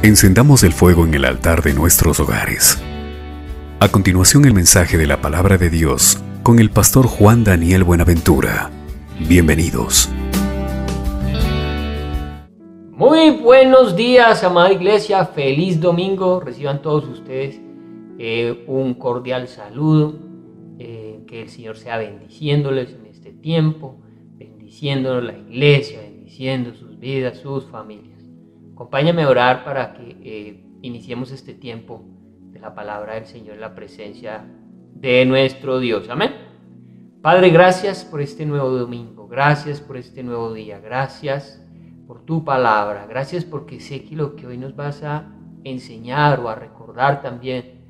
Encendamos el fuego en el altar de nuestros hogares. A continuación, el mensaje de la palabra de Dios con el pastor Juan Daniel Buenaventura. Bienvenidos. Muy buenos días, amada iglesia. Feliz domingo. Reciban todos ustedes un cordial saludo. Que el Señor sea bendiciéndoles en este tiempo, bendiciéndonos la iglesia, bendiciendo sus vidas, sus familias. Acompáñame a orar para que iniciemos este tiempo de la palabra del Señor en la presencia de nuestro Dios. Amén. Padre, gracias por este nuevo domingo, gracias por este nuevo día, gracias por tu palabra, gracias porque sé que lo que hoy nos vas a enseñar o a recordar también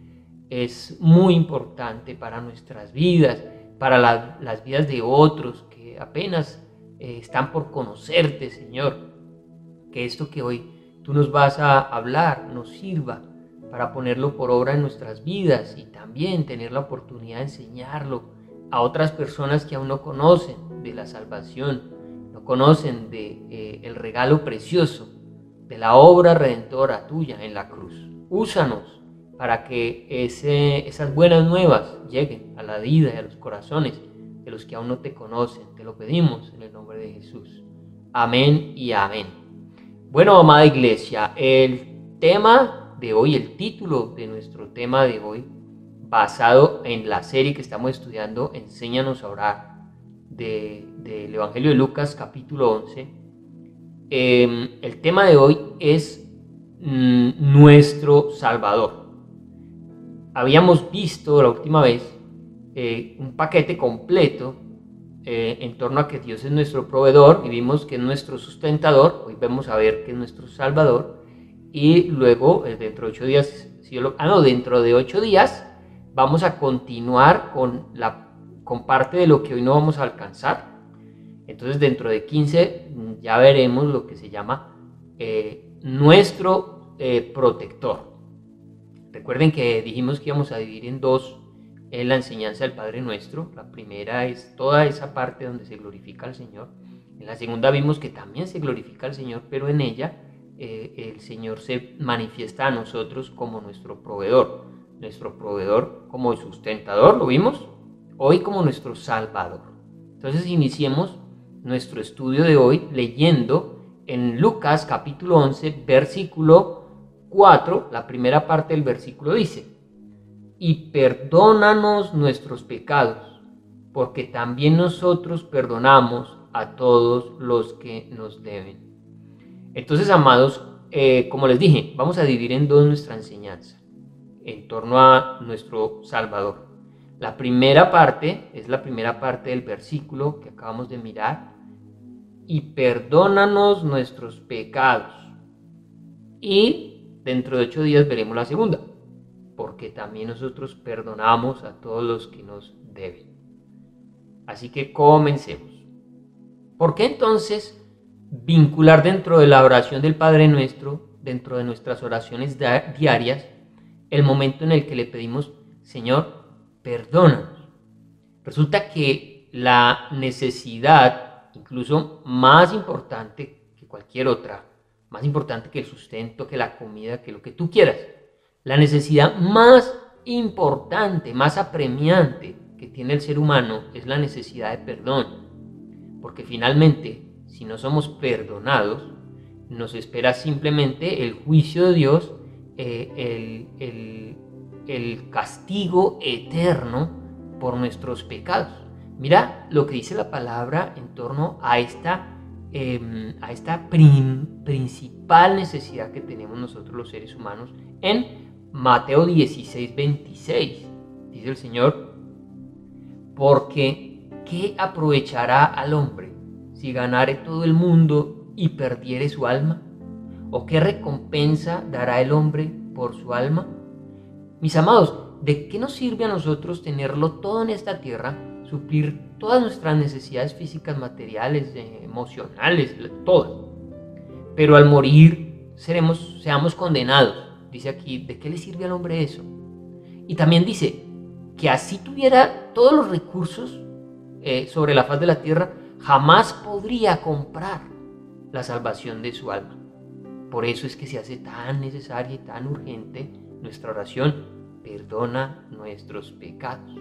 es muy importante para nuestras vidas, para las vidas de otros que apenas están por conocerte, Señor. Que esto que hoy tú nos vas a hablar nos sirva para ponerlo por obra en nuestras vidas y también tener la oportunidad de enseñarlo a otras personas que aún no conocen de la salvación, no conocen de el regalo precioso de la obra redentora tuya en la cruz. Úsanos para que esas buenas nuevas lleguen a la vida y a los corazones de los que aún no te conocen. Te lo pedimos en el nombre de Jesús. Amén y amén. Bueno, amada iglesia, el tema de hoy, el título de nuestro tema de hoy, basado en la serie que estamos estudiando, Enséñanos a orar, del Evangelio de Lucas, capítulo 11. El tema de hoy es nuestro Salvador. Habíamos visto la última vez un paquete completo en torno a que Dios es nuestro proveedor y vimos que es nuestro sustentador. Hoy vamos a ver que es nuestro Salvador y luego dentro de 8 días vamos a continuar con parte de lo que hoy no vamos a alcanzar. Entonces dentro de 15 ya veremos lo que se llama nuestro protector. Recuerden que dijimos que íbamos a dividir en dos la enseñanza del Padre Nuestro. La primera es toda esa parte donde se glorifica al Señor. En la segunda vimos que también se glorifica al Señor, pero en ella el Señor se manifiesta a nosotros como nuestro proveedor como el sustentador, lo vimos, hoy como nuestro Salvador. Entonces iniciemos nuestro estudio de hoy leyendo en Lucas capítulo 11, versículo 4, la primera parte del versículo dice: y perdónanos nuestros pecados, porque también nosotros perdonamos a todos los que nos deben. Entonces, amados, como les dije, vamos a dividir en dos nuestra enseñanza en torno a nuestro Salvador. La primera parte es la primera parte del versículo que acabamos de mirar: y perdónanos nuestros pecados. Y dentro de 8 días veremos la segunda: porque también nosotros perdonamos a todos los que nos deben. Así que comencemos. ¿Por qué entonces vincular dentro de la oración del Padre Nuestro, dentro de nuestras oraciones diarias, el momento en el que le pedimos: Señor, perdónanos? Resulta que la necesidad, incluso más importante que cualquier otra, más importante que el sustento, que la comida, que lo que tú quieras, la necesidad más importante, más apremiante que tiene el ser humano es la necesidad de perdón. Porque finalmente, si no somos perdonados, nos espera simplemente el juicio de Dios, el castigo eterno por nuestros pecados. Mira lo que dice la palabra en torno a esta principal necesidad que tenemos nosotros los seres humanos en Mateo 16, 26. Dice el Señor: porque ¿qué aprovechará al hombre si ganare todo el mundo y perdiere su alma? ¿O qué recompensa dará el hombre por su alma? Mis amados, ¿de qué nos sirve a nosotros tenerlo todo en esta tierra, suplir todas nuestras necesidades físicas, materiales, emocionales, todas? Pero al morir seamos condenados. Dice aquí, ¿de qué le sirve al hombre eso? Y también dice que así tuviera todos los recursos sobre la faz de la tierra, jamás podría comprar la salvación de su alma. por eso es que se hace tan necesaria y tan urgente nuestra oración: perdona nuestros pecados.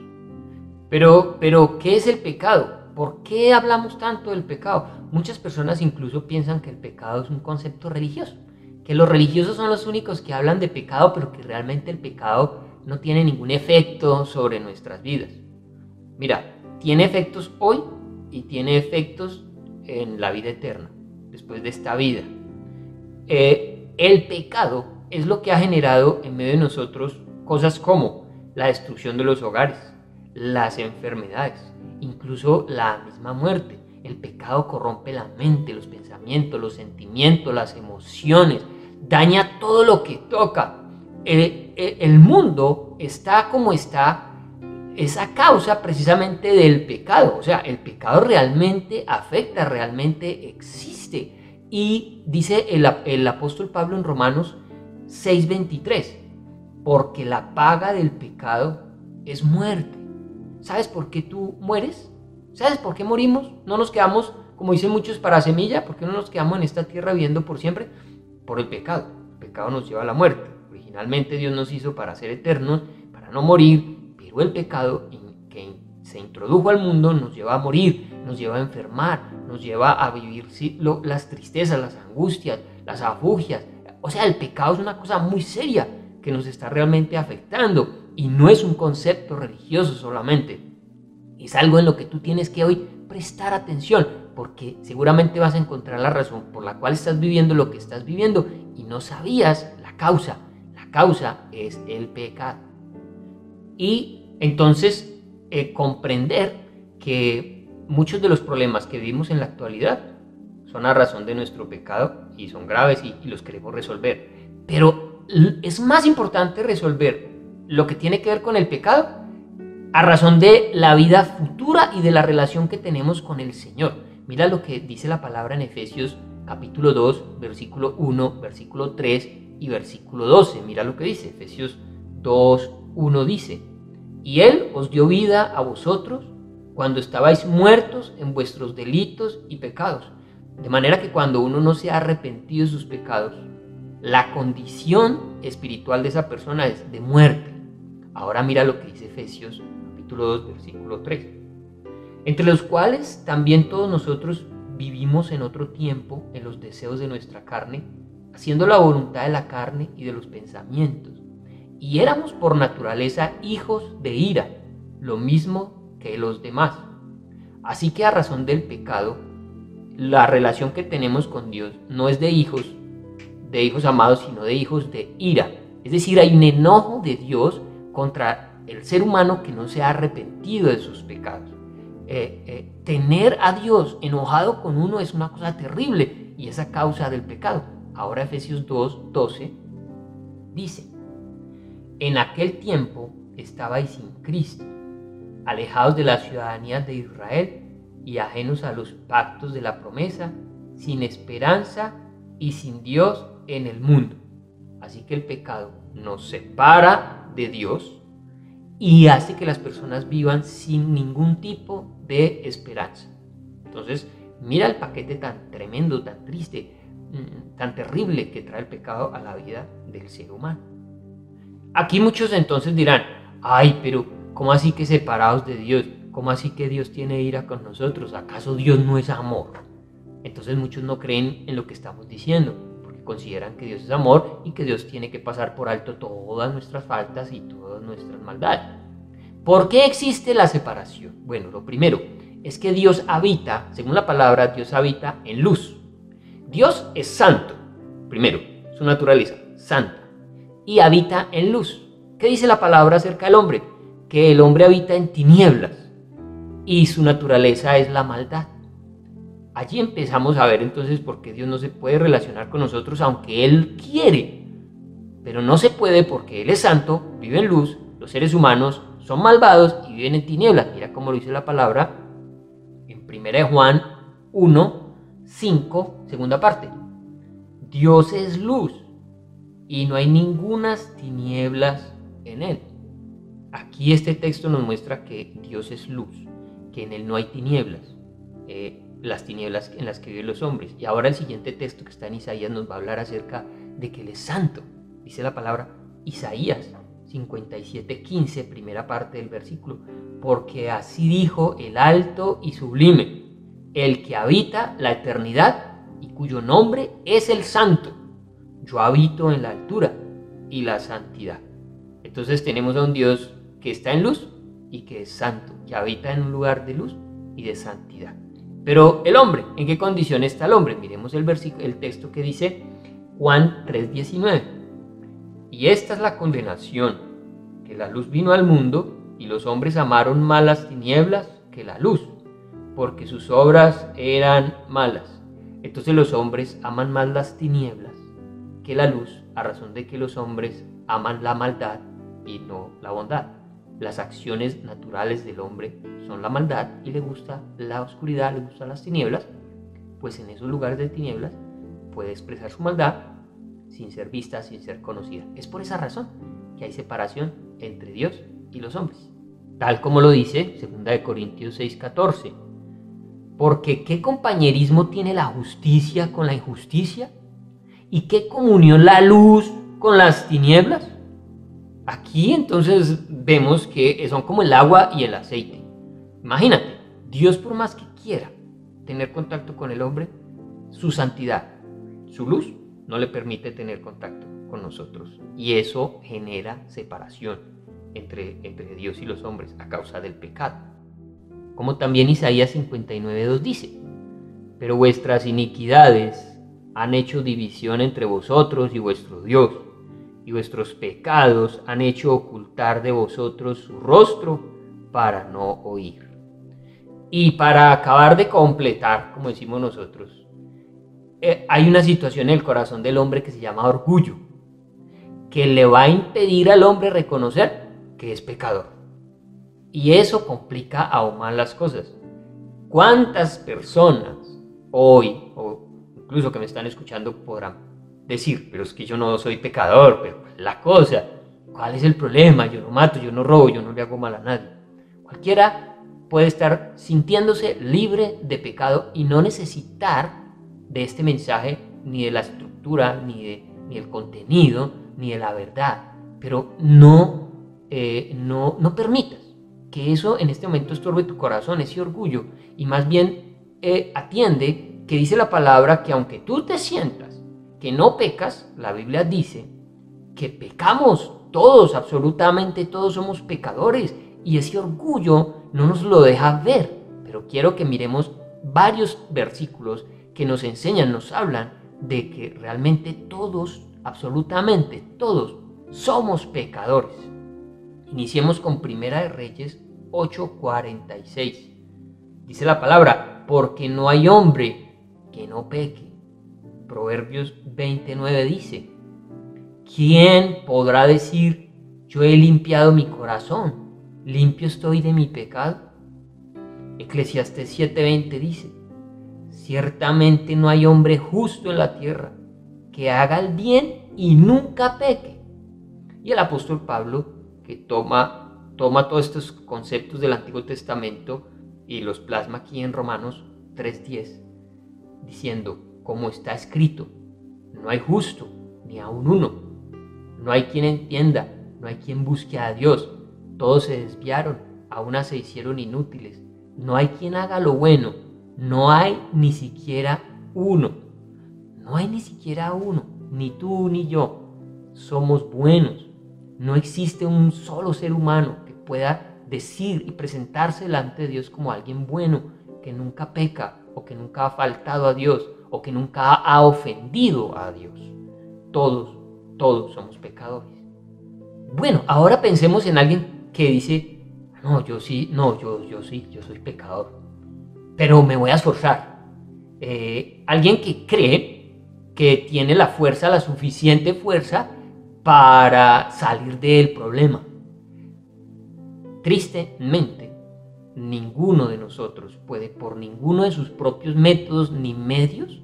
Pero, ¿qué es el pecado? ¿Por qué hablamos tanto del pecado? Muchas personas incluso piensan que el pecado es un concepto religioso, que los religiosos son los únicos que hablan de pecado, pero que realmente el pecado no tiene ningún efecto sobre nuestras vidas. Mira, tiene efectos hoy y tiene efectos en la vida eterna, después de esta vida. El pecado es lo que ha generado en medio de nosotros cosas como la destrucción de los hogares, las enfermedades, incluso la misma muerte. El pecado corrompe la mente, los pensamientos, los sentimientos, las emociones, daña todo lo que toca. El mundo está como está, es a causa precisamente del pecado. O sea, el pecado realmente afecta, realmente existe. Y dice el apóstol Pablo en Romanos 6:23, porque la paga del pecado es muerte. ¿Sabes por qué tú mueres? ¿Sabes por qué morimos? No nos quedamos, como dicen muchos, para semilla. ¿Por qué no nos quedamos en esta tierra viviendo por siempre? Por el pecado. El pecado nos lleva a la muerte. Originalmente Dios nos hizo para ser eternos, para no morir, pero el pecado que se introdujo al mundo nos lleva a morir, nos lleva a enfermar, nos lleva a vivir las tristezas, las angustias, las afugias. O sea, el pecado es una cosa muy seria que nos está realmente afectando. Y no es un concepto religioso solamente, es algo en lo que tú tienes que hoy prestar atención, porque seguramente vas a encontrar la razón por la cual estás viviendo lo que estás viviendo y no sabías la causa. La causa es el pecado. Y entonces comprender que muchos de los problemas que vivimos en la actualidad son a razón de nuestro pecado y son graves y los queremos resolver. Pero es más importante resolver lo que tiene que ver con el pecado a razón de la vida futura y de la relación que tenemos con el Señor. Mira lo que dice la palabra en Efesios capítulo 2, versículo 1, versículo 3 y versículo 12. Mira lo que dice. Efesios 2, 1 dice: y Él os dio vida a vosotros cuando estabais muertos en vuestros delitos y pecados. De manera que cuando uno no se ha arrepentido de sus pecados, la condición espiritual de esa persona es de muerte. Ahora mira lo que dice Efesios capítulo 2, versículo 3. Entre los cuales también todos nosotros vivimos en otro tiempo en los deseos de nuestra carne, haciendo la voluntad de la carne y de los pensamientos. Y éramos por naturaleza hijos de ira, lo mismo que los demás. Así que a razón del pecado, la relación que tenemos con Dios no es de hijos amados, sino de hijos de ira. Es decir, hay un enojo de Dios contra el ser humano que no se ha arrepentido de sus pecados. Tener a Dios enojado con uno es una cosa terrible y es a causa del pecado. Ahora Efesios 2, 12 dice: en aquel tiempo estabais sin Cristo, alejados de la ciudadanía de Israel y ajenos a los pactos de la promesa, sin esperanza y sin Dios en el mundo. Así que el pecado nos separa de Dios y hace que las personas vivan sin ningún tipo de esperanza. Entonces, mira el paquete tan tremendo, tan triste, tan terrible que trae el pecado a la vida del ser humano. Aquí muchos entonces dirán: ay, pero ¿cómo así que separados de Dios? ¿Cómo así que Dios tiene ira con nosotros? ¿Acaso Dios no es amor? Entonces muchos no creen en lo que estamos diciendo, porque consideran que Dios es amor y que Dios tiene que pasar por alto todas nuestras faltas y todas nuestras maldades. ¿Por qué existe la separación? Bueno, lo primero es que Dios habita, según la palabra, Dios habita en luz. Dios es santo, primero, su naturaleza, santa, y habita en luz. ¿Qué dice la palabra acerca del hombre? Que el hombre habita en tinieblas y su naturaleza es la maldad. Allí empezamos a ver entonces por qué Dios no se puede relacionar con nosotros aunque Él quiere. Pero no se puede porque Él es santo, vive en luz, los seres humanos son malvados y viven en tinieblas. Mira cómo lo dice la palabra en 1 Juan 1, 5, segunda parte. Dios es luz y no hay ningunas tinieblas en Él. Aquí este texto nos muestra que Dios es luz, que en Él no hay tinieblas. las tinieblas en las que viven los hombres. Y ahora el siguiente texto que está en Isaías nos va a hablar acerca de que Él es santo. Dice la palabra Isaías 57:15, primera parte del versículo: porque así dijo el alto y sublime, el que habita la eternidad y cuyo nombre es el santo. Yo habito en la altura y la santidad. Entonces tenemos a un Dios que está en luz y que es santo, que habita en un lugar de luz y de santidad. Pero el hombre, ¿en qué condición está el hombre? Miremos el texto que dice Juan 3:19. Y esta es la condenación, que la luz vino al mundo y los hombres amaron más las tinieblas que la luz, porque sus obras eran malas. Entonces los hombres aman más las tinieblas que la luz, a razón de que los hombres aman la maldad y no la bondad. Las acciones naturales del hombre son la maldad y le gusta la oscuridad, le gustan las tinieblas. Pues en esos lugares de tinieblas puede expresar su maldad sin ser vista, sin ser conocida. Es por esa razón que hay separación entre Dios y los hombres, tal como lo dice 2 Corintios 6:14. Porque ¿qué compañerismo tiene la justicia con la injusticia? ¿Y qué comunión la luz con las tinieblas? Aquí entonces vemos que son como el agua y el aceite. Imagínate, Dios, por más que quiera tener contacto con el hombre, su santidad, su luz, no le permite tener contacto con nosotros. Y eso genera separación entre Dios y los hombres a causa del pecado. Como también Isaías 59:2 dice: pero vuestras iniquidades han hecho división entre vosotros y vuestro Dios, y vuestros pecados han hecho ocultar de vosotros su rostro para no oír. Y para acabar de completar, como decimos nosotros, hay una situación en el corazón del hombre que se llama orgullo, que le va a impedir al hombre reconocer que es pecador. Y eso complica aún más las cosas. ¿Cuántas personas hoy, o incluso que me están escuchando, podrán decir: pero es que yo no soy pecador, pero la cosa, ¿cuál es el problema? Yo no mato, yo no robo, yo no le hago mal a nadie. Cualquiera puede estar sintiéndose libre de pecado y no necesitar de este mensaje, ni de la estructura, ni del contenido, ni de la verdad. Pero no permitas que eso en este momento estorbe tu corazón, ese orgullo, y más bien atiende que dice la palabra que aunque tú te sientas que no pecas, la Biblia dice que pecamos todos, absolutamente todos somos pecadores, y ese orgullo no nos lo deja ver. Pero quiero que miremos varios versículos que nos enseñan, nos hablan de que realmente todos, absolutamente todos, somos pecadores. Iniciemos con Primera de Reyes 8:46. Dice la palabra: porque no hay hombre que no peque. Proverbios 29 dice: ¿quién podrá decir: yo he limpiado mi corazón, limpio estoy de mi pecado? Eclesiastés 7:20 dice: ciertamente no hay hombre justo en la tierra que haga el bien y nunca peque. Y el apóstol Pablo, que toma todos estos conceptos del Antiguo Testamento y los plasma aquí en Romanos 3:10, diciendo: como está escrito, no hay justo ni aun uno, no hay quien entienda, no hay quien busque a Dios, todos se desviaron, a una se hicieron inútiles, no hay quien haga lo bueno, no hay ni siquiera uno. No hay ni siquiera uno, ni tú ni yo somos buenos. No existe un solo ser humano que pueda decir y presentarse delante de Dios como alguien bueno, que nunca peca, o que nunca ha faltado a Dios, o que nunca ha ofendido a Dios. Todos somos pecadores. Bueno, ahora pensemos en alguien que dice: yo soy pecador, pero me voy a esforzar. Alguien que cree que tiene la suficiente fuerza para salir del problema. Tristemente, ninguno de nosotros puede, por ninguno de sus propios métodos ni medios,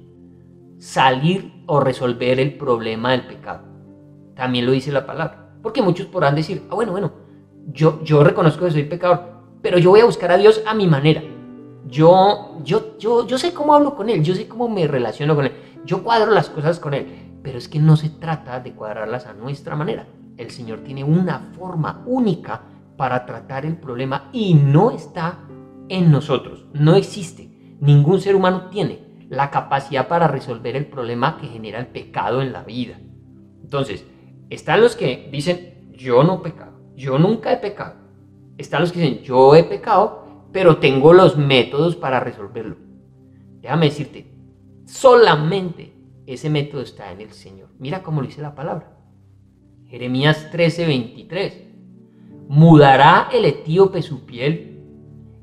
salir o resolver el problema del pecado. También lo dice la palabra. Porque muchos podrán decir: yo reconozco que soy pecador, pero yo voy a buscar a Dios a mi manera. Yo yo sé cómo hablo con Él, yo sé cómo me relaciono con Él, yo cuadro las cosas con Él, pero es que no se trata de cuadrarlas a nuestra manera. El Señor tiene una forma única para tratar el problema y no está en nosotros, no existe. Ningún ser humano tiene la capacidad para resolver el problema que genera el pecado en la vida. Entonces, están los que dicen, yo no he pecado, yo nunca he pecado. Están los que dicen, yo he pecado, pero tengo los métodos para resolverlo. Déjame decirte, solamente ese método está en el Señor. Mira cómo lo dice la palabra. Jeremías 13:23. ¿Mudará el etíope su piel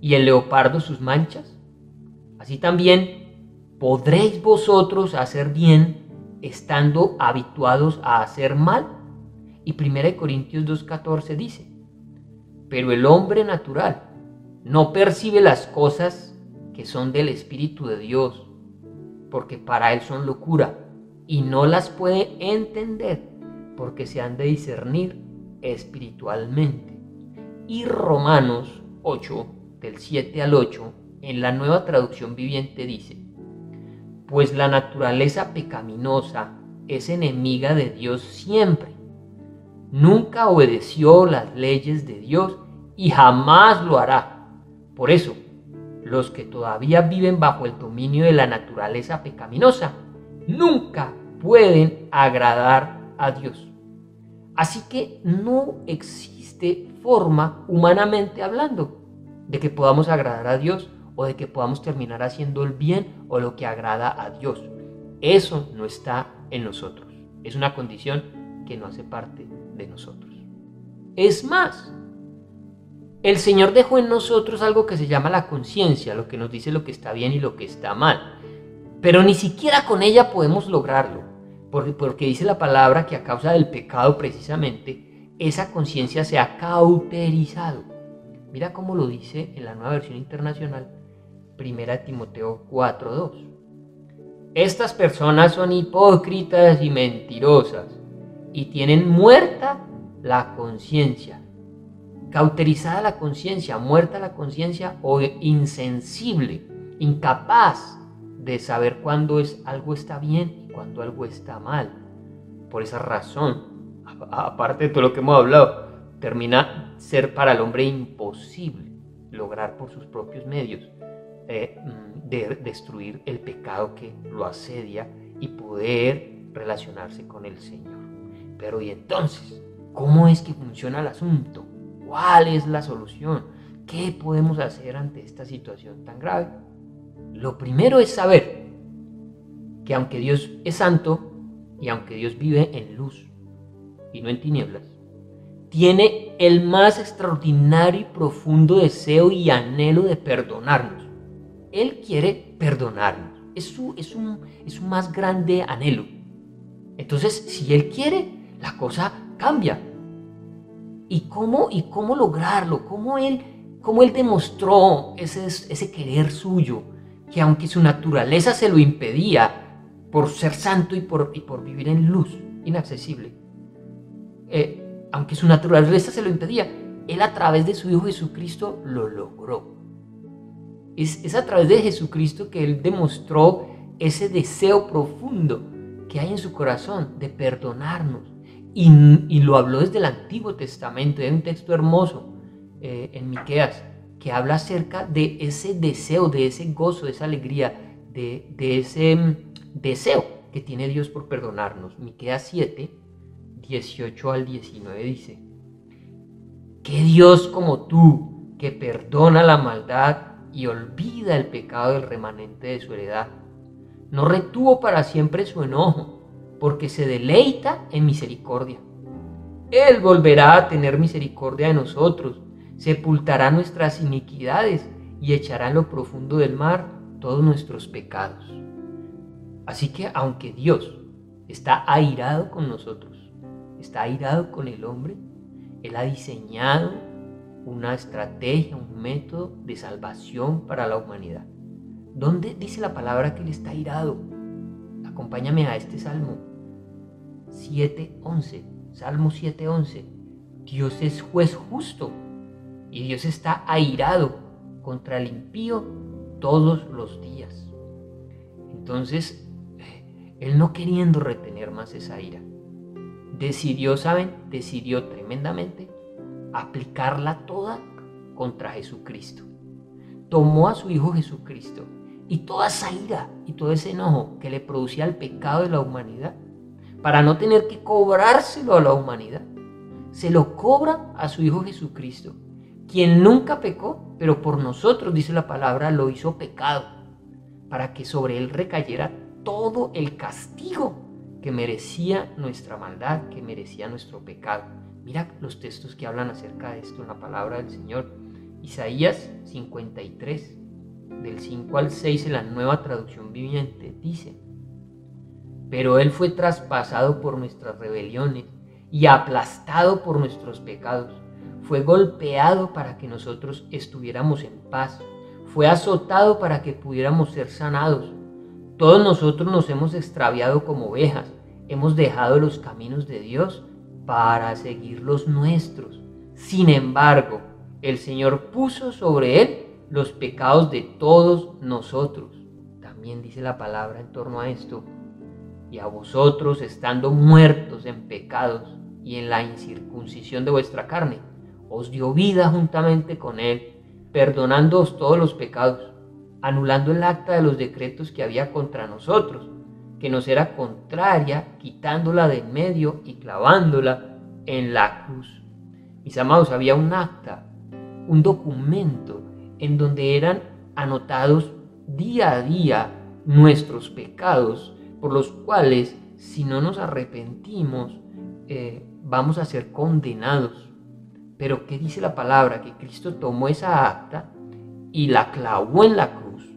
y el leopardo sus manchas? Así también podréis vosotros hacer bien estando habituados a hacer mal. Y 1 Corintios 2:14 dice, pero el hombre natural no percibe las cosas que son del Espíritu de Dios, porque para él son locura, y no las puede entender, porque se han de discernir espiritualmente. Y Romanos 8, del 7 al 8, en la Nueva Traducción Viviente dice, pues la naturaleza pecaminosa es enemiga de Dios siempre. Nunca obedeció las leyes de Dios y jamás lo hará. Por eso, los que todavía viven bajo el dominio de la naturaleza pecaminosa nunca pueden agradar a Dios. Así que no existe forma, humanamente hablando, de que podamos agradar a Dios o de que podamos terminar haciendo el bien o lo que agrada a Dios. Eso no está en nosotros. Es una condición que no hace parte de nosotros. Es más, el Señor dejó en nosotros algo que se llama la conciencia, lo que nos dice lo que está bien y lo que está mal. Pero ni siquiera con ella podemos lograrlo, porque dice la palabra que a causa del pecado precisamente, esa conciencia se ha cauterizado. Mira cómo lo dice en la Nueva Versión Internacional, 1 Timoteo 4:2. Estas personas son hipócritas y mentirosas y tienen muerta la conciencia. Cauterizada la conciencia, muerta la conciencia o insensible, incapaz de saber cuándo algo está bien y cuándo algo está mal. Por esa razón, aparte de todo lo que hemos hablado, termina ser para el hombre imposible lograr por sus propios medios de destruir el pecado que lo asedia y poder relacionarse con el Señor. Pero ¿y entonces cómo es que funciona el asunto? ¿Cuál es la solución? ¿Qué podemos hacer ante esta situación tan grave? Lo primero es saber que aunque Dios es santo y aunque Dios vive en luz y no en tinieblas, tiene el más extraordinario y profundo deseo y anhelo de perdonarnos. Él quiere perdonarnos. Es su más grande anhelo. Entonces, si Él quiere, la cosa cambia. ¿Y cómo lograrlo? ¿Cómo Él demostró ese querer suyo? Que aunque su naturaleza se lo impedía por ser santo y por vivir en luz inaccesible, aunque su naturaleza se lo impedía, Él a través de su Hijo Jesucristo lo logró. Es a través de Jesucristo que Él demostró ese deseo profundo que hay en su corazón de perdonarnos. Y lo habló desde el Antiguo Testamento. Hay un texto hermoso en Miqueas que habla acerca de ese deseo, de ese gozo, de esa alegría, de ese deseo que tiene Dios por perdonarnos. Miqueas 7, 18 al 19 dice: ¿Qué Dios como tú, que perdona la maldad y olvida el pecado del remanente de su heredad? No retuvo para siempre su enojo, porque se deleita en misericordia. Él volverá a tener misericordia de nosotros, sepultará nuestras iniquidades y echará en lo profundo del mar todos nuestros pecados. Así que aunque Dios está airado con nosotros, está airado con el hombre, Él ha diseñado una estrategia, un método de salvación para la humanidad. ¿Dónde dice la palabra que Él está airado? Acompáñame a este Salmo 7:11. Salmo 7:11. Dios es juez justo y Dios está airado contra el impío todos los días. Entonces, él, no queriendo retener más esa ira, decidió tremendamente aplicarla toda contra Jesucristo. Tomó a su Hijo Jesucristo y toda esa ira y todo ese enojo que le producía el pecado de la humanidad, para no tener que cobrárselo a la humanidad, se lo cobra a su Hijo Jesucristo, quien nunca pecó, pero por nosotros, dice la palabra, lo hizo pecado, para que sobre él recayera todo el castigo que merecía nuestra maldad, que merecía nuestro pecado. Mira los textos que hablan acerca de esto en la palabra del Señor. Isaías 53, del 5 al 6 en la Nueva Traducción Viviente, dice: pero él fue traspasado por nuestras rebeliones y aplastado por nuestros pecados. Fue golpeado para que nosotros estuviéramos en paz. Fue azotado para que pudiéramos ser sanados. Todos nosotros nos hemos extraviado como ovejas. Hemos dejado los caminos de Dios para seguir los nuestros. Sin embargo, el Señor puso sobre él los pecados de todos nosotros. También dice la palabra en torno a esto: y a vosotros, estando muertos en pecados y en la incircuncisión de vuestra carne, os dio vida juntamente con él, perdonándoos todos los pecados, anulando el acta de los decretos que había contra nosotros, que nos era contraria, quitándola de en medio y clavándola en la cruz. Mis amados, había un acta, un documento en donde eran anotados día a día nuestros pecados, por los cuales, si no nos arrepentimos, vamos a ser condenados. Pero ¿qué dice la palabra? Que Cristo tomó esa acta y la clavó en la cruz.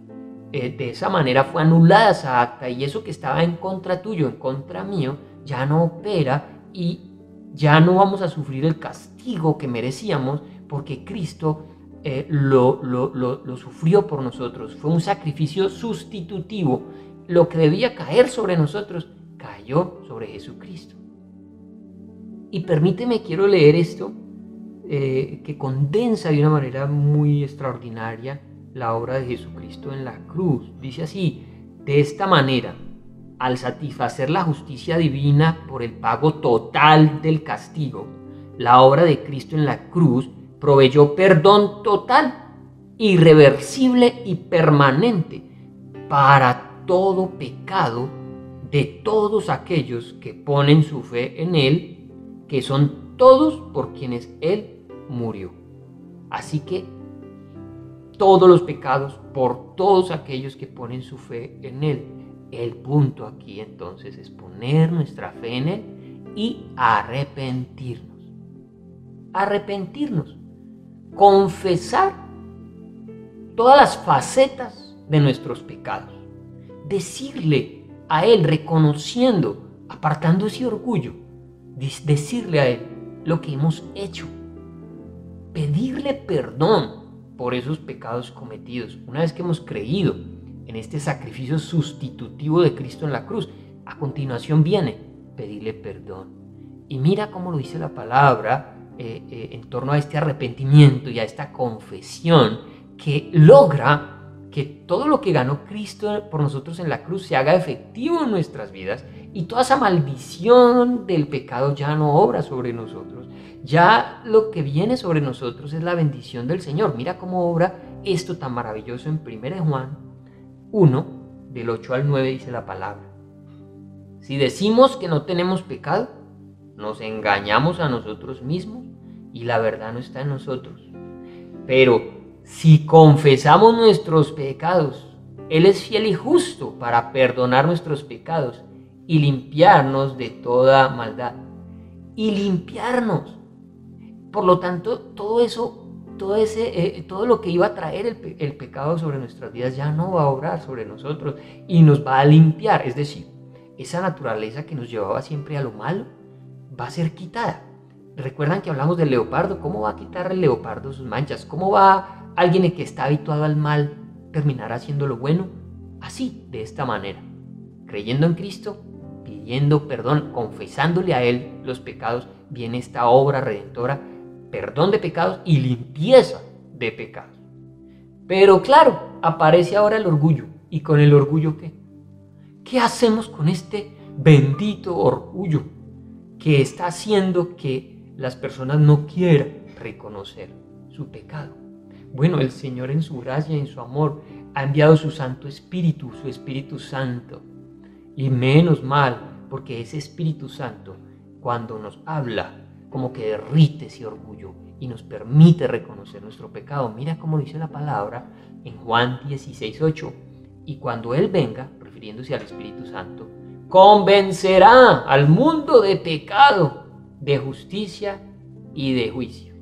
De esa manera fue anulada esa acta, y eso que estaba en contra tuyo, en contra mío, ya no opera, y ya no vamos a sufrir el castigo que merecíamos, porque Cristo lo sufrió por nosotros. Fue un sacrificio sustitutivo. Lo que debía caer sobre nosotros cayó sobre Jesucristo. Y permíteme, quiero leer esto que condensa de una manera muy extraordinaria la obra de Jesucristo en la cruz. Dice así: de esta manera, al satisfacer la justicia divina por el pago total del castigo, la obra de Cristo en la cruz proveyó perdón total, irreversible y permanente para todo pecado de todos aquellos que ponen su fe en él, que son todos por quienes él murió. Así que todos los pecados por todos aquellos que ponen su fe en él. El punto aquí entonces es poner nuestra fe en él y arrepentirnos. Arrepentirnos, confesar todas las facetas de nuestros pecados, decirle a él, reconociendo, apartando ese orgullo, decirle a él lo que hemos hecho, pedirle perdón por esos pecados cometidos. Una vez que hemos creído en este sacrificio sustitutivo de Cristo en la cruz, a continuación viene pedirle perdón. Y mira cómo lo dice la palabra en torno a este arrepentimiento y a esta confesión, que logra que todo lo que ganó Cristo por nosotros en la cruz se haga efectivo en nuestras vidas, y toda esa maldición del pecado ya no obra sobre nosotros. Ya lo que viene sobre nosotros es la bendición del Señor. Mira cómo obra esto tan maravilloso en 1 Juan 1, del 8 al 9, dice la palabra: si decimos que no tenemos pecado, nos engañamos a nosotros mismos y la verdad no está en nosotros. Pero si confesamos nuestros pecados, Él es fiel y justo para perdonar nuestros pecados y limpiarnos de toda maldad. Y limpiarnos. Por lo tanto, todo lo que iba a traer el pecado sobre nuestras vidas ya no va a obrar sobre nosotros y nos va a limpiar. Es decir, esa naturaleza que nos llevaba siempre a lo malo va a ser quitada. ¿Recuerdan que hablamos del leopardo? ¿Cómo va a quitar el leopardo sus manchas? ¿Cómo va alguien que está habituado al mal terminar haciendo lo bueno? Así, de esta manera, creyendo en Cristo, pidiendo perdón, confesándole a Él los pecados, viene esta obra redentora, perdón de pecados y limpieza de pecados. Pero claro, aparece ahora el orgullo. ¿Y con el orgullo qué? ¿Qué hacemos con este bendito orgullo que está haciendo que las personas no quieran reconocer su pecado? Bueno, el Señor en su gracia y en su amor ha enviado su Santo Espíritu, su Espíritu Santo. Y menos mal, porque ese Espíritu Santo, cuando nos habla, como que derrite ese orgullo y nos permite reconocer nuestro pecado. Mira cómo dice la palabra en Juan 16:8. Y cuando Él venga, refiriéndose al Espíritu Santo, convencerá al mundo de pecado, de justicia y de juicio.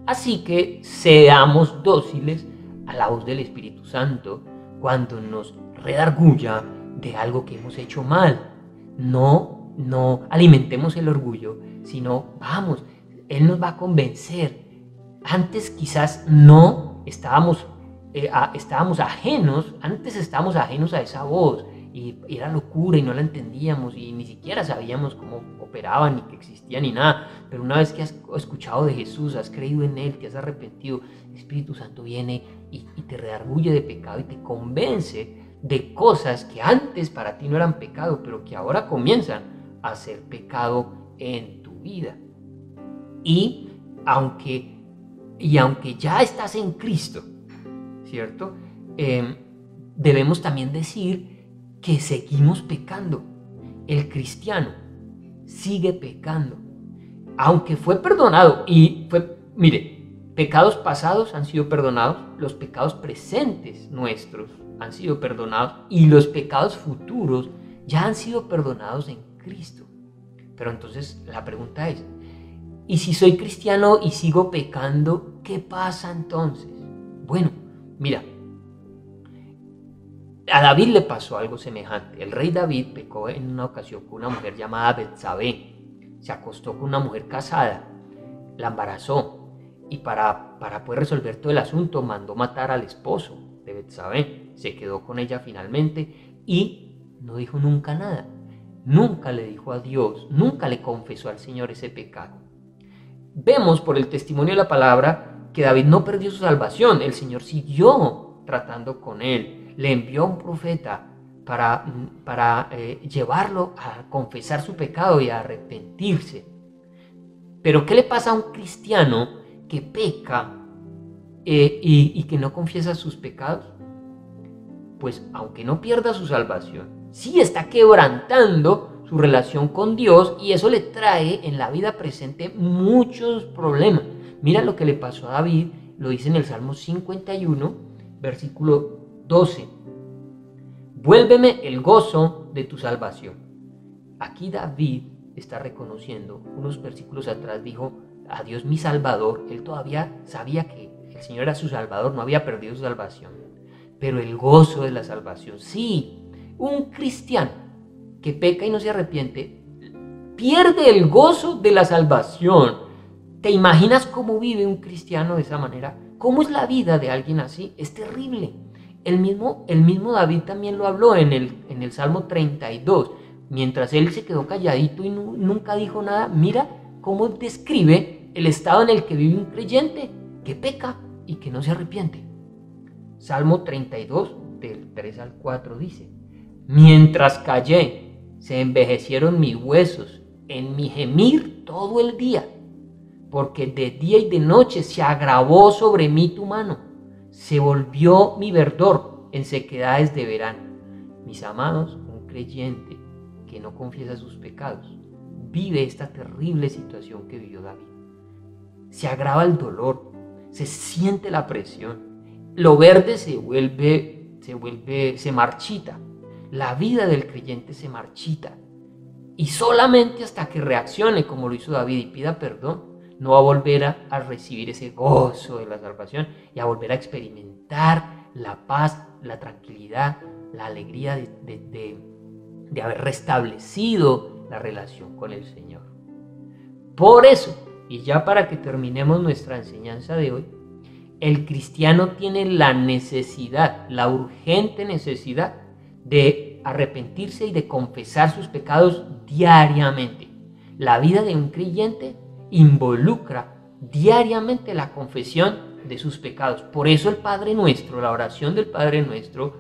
Así que seamos dóciles a la voz del Espíritu Santo cuando nos redarguya de algo que hemos hecho mal. No alimentemos el orgullo, sino vamos, Él nos va a convencer. Antes quizás no estábamos ajenos a esa voz y era locura y no la entendíamos y ni siquiera sabíamos cómo operaba ni que existía ni nada. Pero una vez que has escuchado de Jesús, has creído en Él, te has arrepentido, el Espíritu Santo viene y te redarguye de pecado y te convence de cosas que antes para ti no eran pecado, pero que ahora comienzan a ser pecado en tu vida. Y aunque ya estás en Cristo, ¿cierto? Debemos también decir que seguimos pecando. El cristiano sigue pecando, aunque fue perdonado pecados pasados han sido perdonados, los pecados presentes nuestros han sido perdonados y los pecados futuros ya han sido perdonados en Cristo. Pero entonces la pregunta es, ¿y si soy cristiano y sigo pecando, qué pasa entonces? Bueno, mira, a David le pasó algo semejante. El rey David pecó en una ocasión con una mujer llamada Betsabé. Se acostó con una mujer casada, la embarazó y para poder resolver todo el asunto mandó matar al esposo de Betsabé. Se quedó con ella finalmente y no dijo nunca nada. Nunca le dijo a Dios, nunca le confesó al Señor ese pecado. Vemos por el testimonio de la palabra que David no perdió su salvación. El Señor siguió tratando con él. Le envió a un profeta para llevarlo a confesar su pecado y a arrepentirse. Pero ¿qué le pasa a un cristiano que peca y que no confiesa sus pecados? Pues aunque no pierda su salvación, sí está quebrantando su relación con Dios y eso le trae en la vida presente muchos problemas. Mira lo que le pasó a David, lo dice en el Salmo 51, versículo 12. Vuélveme el gozo de tu salvación. Aquí David está reconociendo, unos versículos atrás dijo, a Dios mi Salvador. Él todavía sabía que el Señor era su Salvador, no había perdido su salvación. Pero el gozo de la salvación, sí, un cristiano que peca y no se arrepiente, pierde el gozo de la salvación. ¿Te imaginas cómo vive un cristiano de esa manera? ¿Cómo es la vida de alguien así? Es terrible. El mismo David también lo habló en el Salmo 32. Mientras él se quedó calladito y nunca dijo nada, mira cómo describe el estado en el que vive un creyente que peca y que no se arrepiente. Salmo 32, del 3 al 4 dice: mientras callé, se envejecieron mis huesos, en mi gemir todo el día, porque de día y de noche se agravó sobre mí tu mano, se volvió mi verdor en sequedades de verano. Mis amados, un creyente que no confiesa sus pecados vive esta terrible situación que vivió David. Se agrava el dolor, se siente la presión, lo verde se marchita, la vida del creyente se marchita y solamente hasta que reaccione como lo hizo David y pida perdón, no va a volver a recibir ese gozo de la salvación y a volver a experimentar la paz, la tranquilidad, la alegría de haber restablecido la relación con el Señor. Por eso, y ya para que terminemos nuestra enseñanza de hoy, el cristiano tiene la necesidad, la urgente necesidad de arrepentirse y de confesar sus pecados diariamente. La vida de un creyente involucra diariamente la confesión de sus pecados. Por eso el Padre Nuestro, la oración del Padre Nuestro,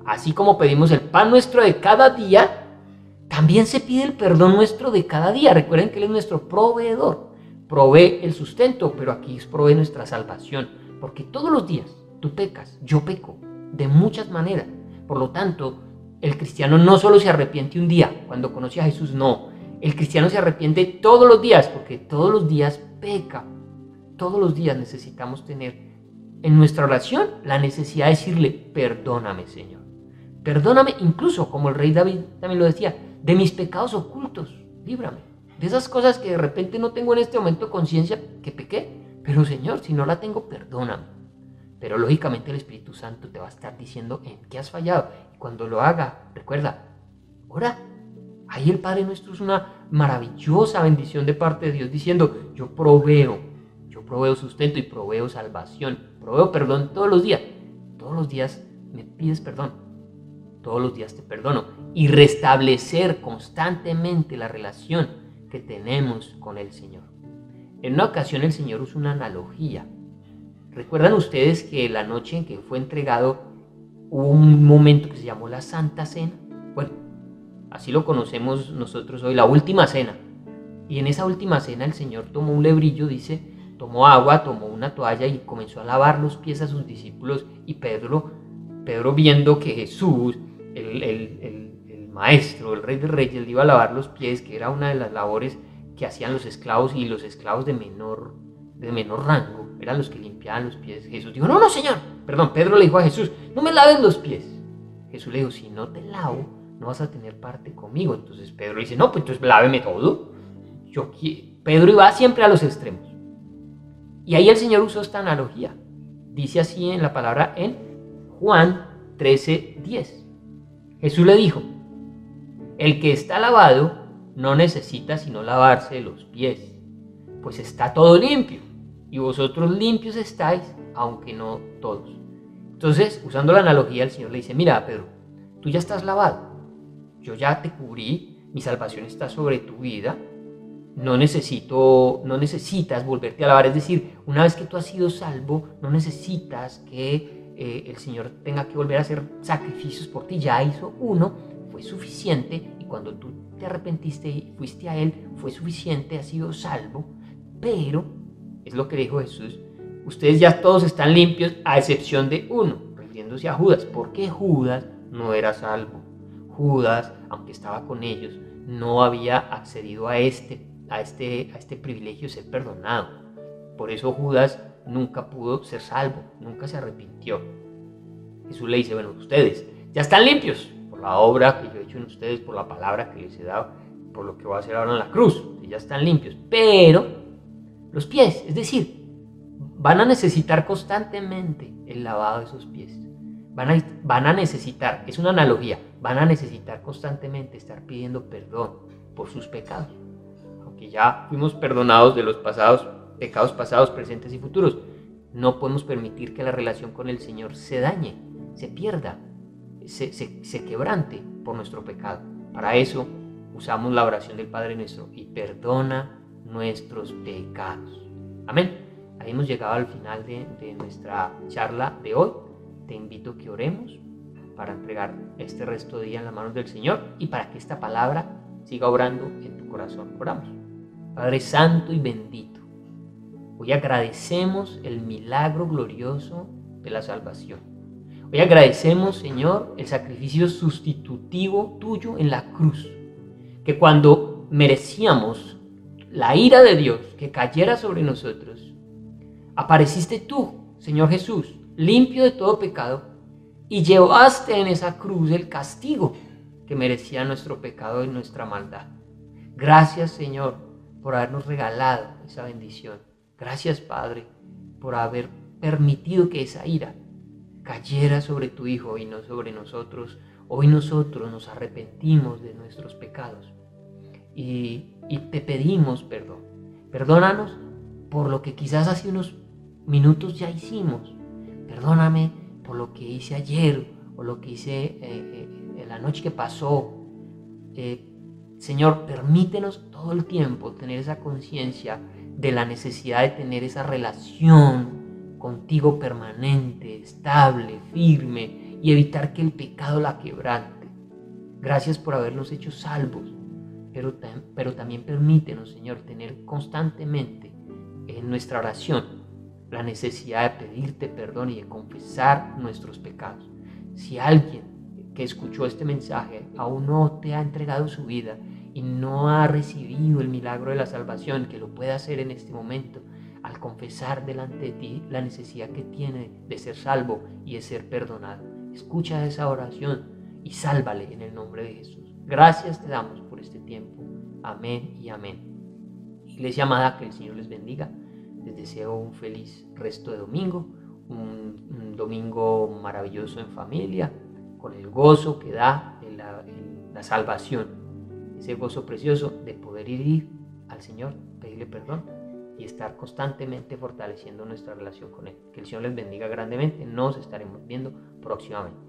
así como pedimos el pan nuestro de cada día, también se pide el perdón nuestro de cada día. Recuerden que Él es nuestro proveedor, provee el sustento, pero aquí provee nuestra salvación, porque todos los días tú pecas, yo peco, de muchas maneras. Por lo tanto, el cristiano no solo se arrepiente un día cuando conoce a Jesús, no. El cristiano se arrepiente todos los días, porque todos los días peca. Todos los días necesitamos tener en nuestra oración la necesidad de decirle, perdóname, Señor. Perdóname, incluso como el rey David también lo decía, de mis pecados ocultos, líbrame. De esas cosas que de repente no tengo en este momento conciencia que pequé, pero Señor, si no la tengo, perdóname. Pero lógicamente el Espíritu Santo te va a estar diciendo en qué has fallado. Y cuando lo haga, recuerda, ora. Ahí el Padre Nuestro es una maravillosa bendición de parte de Dios diciendo, yo proveo sustento y proveo salvación, proveo perdón todos los días. Todos los días me pides perdón, todos los días te perdono. Y restablecer constantemente la relación que tenemos con el Señor. En una ocasión el Señor usó una analogía. ¿Recuerdan ustedes que la noche en que fue entregado hubo un momento que se llamó la Santa Cena? Bueno, así lo conocemos nosotros hoy, la última cena. Y en esa última cena el Señor tomó un lebrillo, dice, tomó agua, tomó una toalla y comenzó a lavar los pies a sus discípulos. Y Pedro viendo que Jesús, el maestro, el rey de reyes, le iba a lavar los pies, que era una de las labores que hacían los esclavos, y los esclavos de menor rango eran los que limpiaban los pies. Jesús dijo, no, Señor, perdón, Pedro le dijo a Jesús, no me laves los pies. Jesús le dijo, si no te lavo, no vas a tener parte conmigo. Entonces Pedro le dice, no, pues entonces láveme todo. Pedro iba siempre a los extremos. Y ahí el Señor usó esta analogía. Dice así en la palabra en Juan 13:10. Jesús le dijo, el que está lavado no necesita sino lavarse los pies, pues está todo limpio, y vosotros limpios estáis, aunque no todos. Entonces, usando la analogía, el Señor le dice, mira, Pedro, tú ya estás lavado, yo ya te cubrí, mi salvación está sobre tu vida, no necesitas volverte a lavar. Es decir, una vez que tú has sido salvo, no necesitas que el Señor tenga que volver a hacer sacrificios por ti. Ya hizo uno, fue suficiente, y cuando tú te arrepentiste y fuiste a Él, fue suficiente, has sido salvo. Pero, es lo que dijo Jesús, ustedes ya todos están limpios a excepción de uno, refiriéndose a Judas, porque Judas no era salvo. Judas, aunque estaba con ellos, no había accedido a este privilegio de ser perdonado. Por eso Judas nunca pudo ser salvo, nunca se arrepintió. Jesús le dice, bueno, ustedes ya están limpios por la obra que yo he hecho en ustedes, por la palabra que les he dado, por lo que voy a hacer ahora en la cruz, ya están limpios. Pero los pies, es decir, van a necesitar constantemente el lavado de esos pies. Van a necesitar, es una analogía, van a necesitar constantemente estar pidiendo perdón por sus pecados. Aunque ya fuimos perdonados de los pecados pasados, presentes y futuros, no podemos permitir que la relación con el Señor se dañe, se pierda, se quebrante por nuestro pecado. Para eso usamos la oración del Padre Nuestro, y perdona nuestros pecados. Amén. Ahí hemos llegado al final de nuestra charla de hoy. Te invito a que oremos para entregar este resto de día en las manos del Señor y para que esta palabra siga obrando en tu corazón. Oramos. Padre Santo y bendito, hoy agradecemos el milagro glorioso de la salvación. Hoy agradecemos, Señor, el sacrificio sustitutivo tuyo en la cruz, que cuando merecíamos la ira de Dios que cayera sobre nosotros, apareciste tú, Señor Jesús, limpio de todo pecado, y llevaste en esa cruz el castigo que merecía nuestro pecado y nuestra maldad. Gracias, Señor, por habernos regalado esa bendición. Gracias, Padre, por haber permitido que esa ira cayera sobre tu Hijo y no sobre nosotros. Hoy nosotros nos arrepentimos de nuestros pecados y te pedimos perdón. Perdónanos por lo que quizás hace unos minutos ya hicimos. Perdóname por lo que hice ayer o lo que hice en la noche que pasó. Señor, permítenos todo el tiempo tener esa conciencia de la necesidad de tener esa relación contigo permanente, estable, firme y evitar que el pecado la quebrante. Gracias por habernos hecho salvos, pero también permítenos, Señor, tener constantemente en nuestra oración la necesidad de pedirte perdón y de confesar nuestros pecados. Si alguien que escuchó este mensaje aún no te ha entregado su vida y no ha recibido el milagro de la salvación, que lo pueda hacer en este momento al confesar delante de ti la necesidad que tiene de ser salvo y de ser perdonado. Escucha esa oración y sálvale en el nombre de Jesús. Gracias te damos por este tiempo. Amén y amén. Iglesia amada, que el Señor les bendiga. Les deseo un feliz resto de domingo, un domingo maravilloso en familia, con el gozo que da la salvación, ese gozo precioso de poder ir al Señor, pedirle perdón y estar constantemente fortaleciendo nuestra relación con Él. Que el Señor les bendiga grandemente. Nos estaremos viendo próximamente.